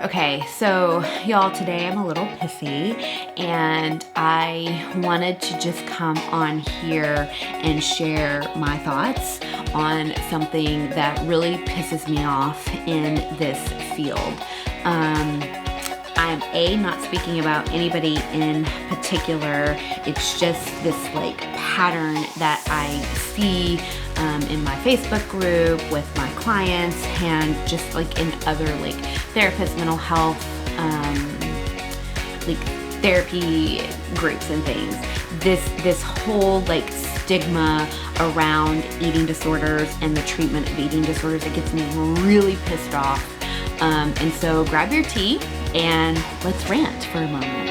Okay, so y'all, today I'm a little pissy and I wanted to just come on here and share my thoughts on something that really pisses me off in this field. I'm not speaking about anybody in particular. It's just this like pattern that I see in my Facebook group with my clients and just like in other like therapists, mental health, like therapy groups and things. This whole like stigma around eating disorders and the treatment of eating disorders, it gets me really pissed off. And so grab your tea and let's rant for a moment.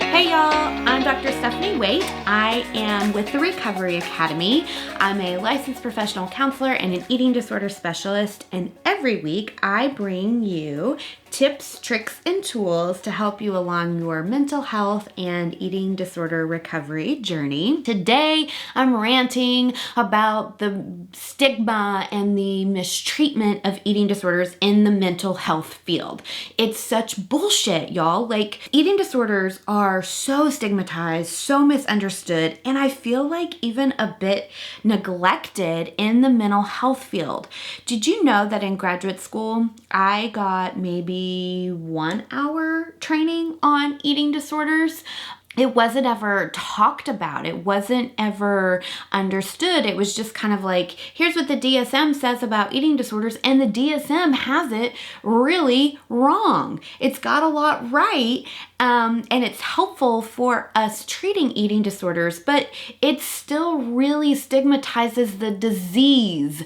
Hey y'all, I'm Dr. Stephanie Waite. I am with the Recovery Academy. I'm a licensed professional counselor and an eating disorder specialist, and every week I bring you tips, tricks, and tools to help you along your mental health and eating disorder recovery journey. Today, I'm ranting about the stigma and the mistreatment of eating disorders in the mental health field. It's such bullshit, y'all. Like, eating disorders are so stigmatized, so misunderstood, and I feel like even a bit neglected in the mental health field. Did you know that in graduate school, I got maybe 1 hour training on eating disorders? It wasn't ever talked about. It wasn't ever understood. It was just kind of like, here's what the DSM says about eating disorders, and the DSM has it really wrong. It's got a lot right, and it's helpful for us treating eating disorders, but it still really stigmatizes the disease.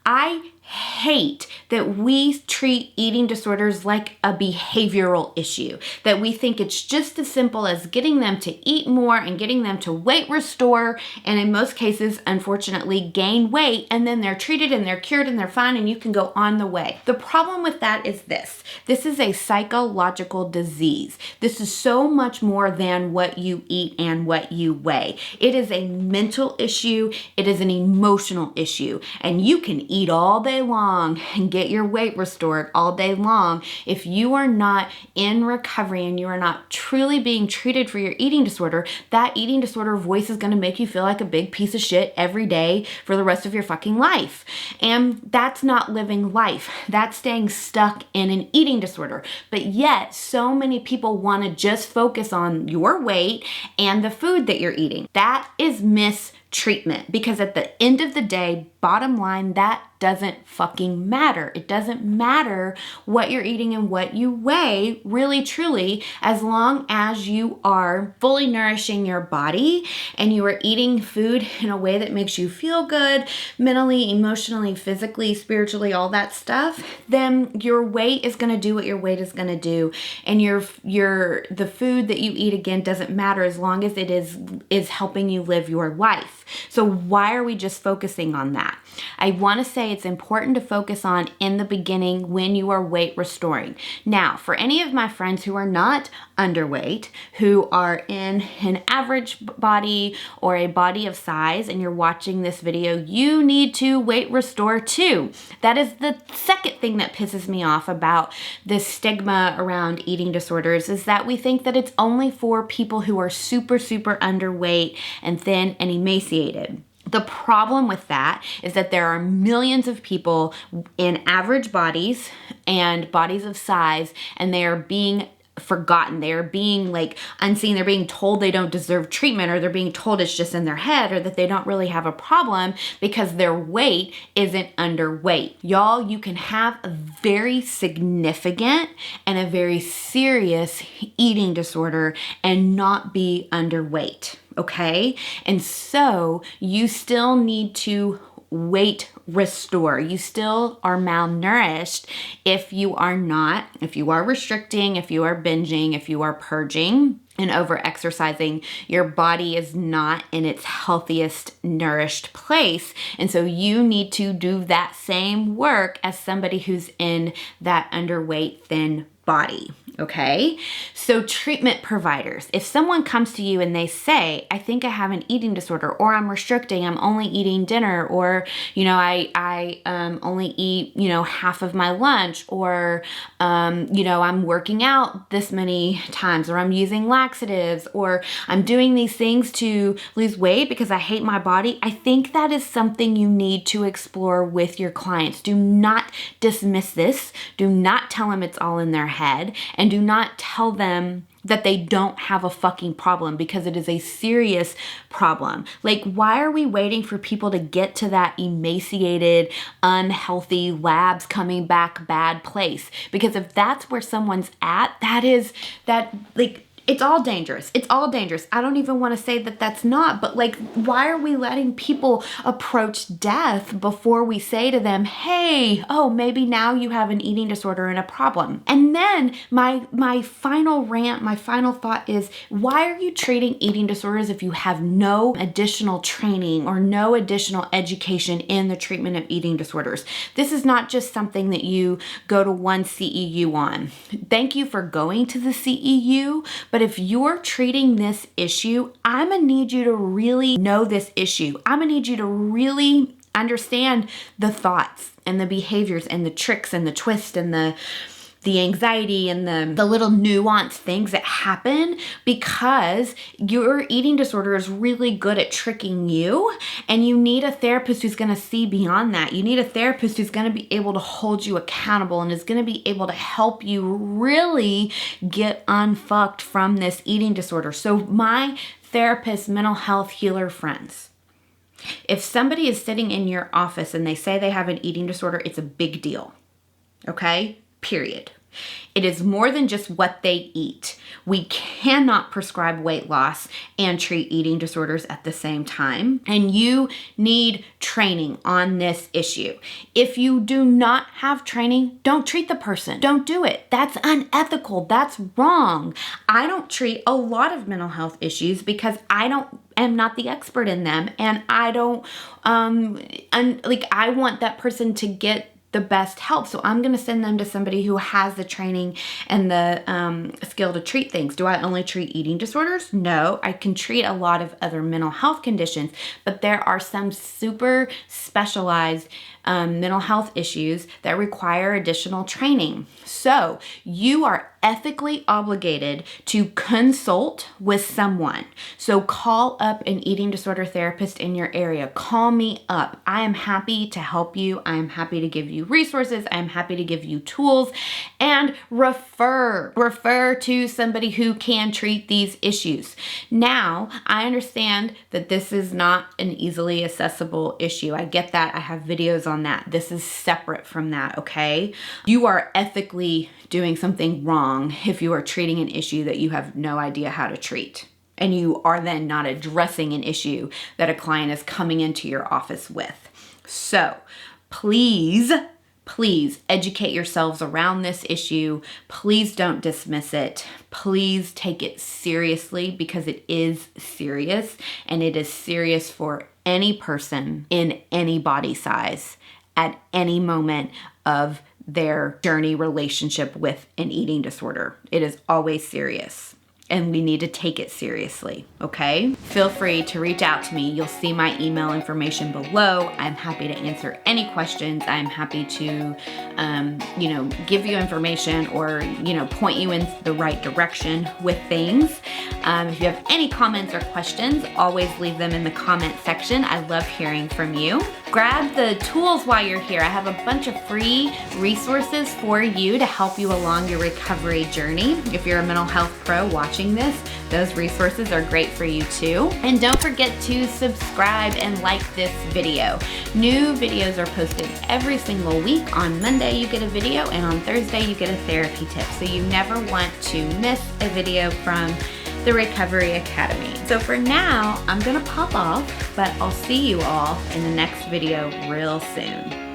I hate that we treat eating disorders like a behavioral issue, that we think it's just as simple as getting them to eat more and getting them to weight restore, and in most cases, unfortunately, gain weight, and then they're treated and they're cured and they're fine and you can go on the way. The problem with that is this. This is a psychological disease. This is so much more than what you eat and what you weigh. It is a mental issue. It is an emotional issue, and you can eat all day long and get your weight restored all day long. If you are not in recovery and you are not truly being treated for your eating disorder, that eating disorder voice is going to make you feel like a big piece of shit every day for the rest of your fucking life. And that's not living life. That's staying stuck in an eating disorder. But yet, so many people want to just focus on your weight and the food that you're eating. That is mistreatment, because at the end of the day, bottom line, that doesn't fucking matter. It doesn't matter what you're eating and what you weigh, really, truly, as long as you are fully nourishing your body and you are eating food in a way that makes you feel good, mentally, emotionally, physically, spiritually, all that stuff, then your weight is going to do what your weight is going to do. And the food that you eat, again, doesn't matter as long as it is helping you live your life. So why are we just focusing on that? I want to say it's important to focus on in the beginning when you are weight restoring. Now, for any of my friends who are not underweight, who are in an average body or a body of size, and you're watching this video, you need to weight restore too. That is the second thing that pisses me off about this stigma around eating disorders, is that we think that it's only for people who are super, super underweight and thin and emaciated. The problem with that is that there are millions of people in average bodies and bodies of size, and they are being forgotten. They are being like unseen. They're being told they don't deserve treatment, or they're being told it's just in their head, or that they don't really have a problem because their weight isn't underweight. Y'all, you can have a very significant and a very serious eating disorder and not be underweight. Okay? And so you still need to weight restore. You still are malnourished if you are restricting, if you are binging, if you are purging and over-exercising. Your body is not in its healthiest, nourished place. And so you need to do that same work as somebody who's in that underweight, thin body. Okay, so treatment providers, if someone comes to you and they say, I think I have an eating disorder, or I'm restricting, I'm only eating dinner, or, I only eat, half of my lunch, or, I'm working out this many times, or I'm using laxatives, or I'm doing these things to lose weight because I hate my body, I think that is something you need to explore with your clients. Do not dismiss this. Do not tell them it's all in their head. And do not tell them that they don't have a fucking problem, because it is a serious problem. Like, why are we waiting for people to get to that emaciated, unhealthy, labs coming back bad place? Because if that's where someone's at, it's all dangerous. It's all dangerous. I don't even want to say that that's not, but why are we letting people approach death before we say to them, hey, maybe now you have an eating disorder and a problem? And then my final rant, my final thought is, why are you treating eating disorders if you have no additional training or no additional education in the treatment of eating disorders? This is not just something that you go to one CEU on. Thank you for going to the CEU, but if you're treating this issue, I'm gonna need you to really know this issue. I'm gonna need you to really understand the thoughts and the behaviors and the tricks and the twists and the anxiety and the little nuanced things that happen, because your eating disorder is really good at tricking you, and you need a therapist who's going to see beyond that. You need a therapist who's going to be able to hold you accountable and is going to be able to help you really get unfucked from this eating disorder. So my therapist, mental health healer friends, if somebody is sitting in your office and they say they have an eating disorder, it's a big deal. Okay? Period. It is more than just what they eat. We cannot prescribe weight loss and treat eating disorders at the same time. And you need training on this issue. If you do not have training, don't treat the person. Don't do it. That's unethical. That's wrong. I don't treat a lot of mental health issues because I am not the expert in them. And I don't, I want that person to get the best help. So I'm going to send them to somebody who has the training and the skill to treat things. Do I only treat eating disorders? No, I can treat a lot of other mental health conditions, but there are some super specialized mental health issues that require additional training. So you are ethically obligated to consult with someone. So call up an eating disorder therapist in your area. Call me up. I am happy to help you. I am happy to give you resources. I am happy to give you tools, and refer to somebody who can treat these issues. Now, I understand that this is not an easily accessible issue. I get that. I have videos on that. This is separate from that, okay? You are ethically doing something wrong if you are treating an issue that you have no idea how to treat, and you are then not addressing an issue that a client is coming into your office with. So please educate yourselves around this issue. Please don't dismiss it. Please take it seriously, because it is serious, and it is serious for any person in any body size at any moment of their journey relationship with an eating disorder. It is always serious, and we need to take it seriously, okay? Feel free to reach out to me. You'll see my email information below. I'm happy to answer any questions. I'm happy to, give you information or, point you in the right direction with things. If you have any comments or questions, always leave them in the comment section. I love hearing from you. Grab the tools while you're here. I have a bunch of free resources for you to help you along your recovery journey. If you're a mental health pro watching this, those resources are great for you too. And don't forget to subscribe and like this video. New videos are posted every single week. On Monday you get a video, and on Thursday you get a therapy tip. So you never want to miss a video from the Recovery Academy. So for now, I'm gonna pop off, but I'll see you all in the next video real soon.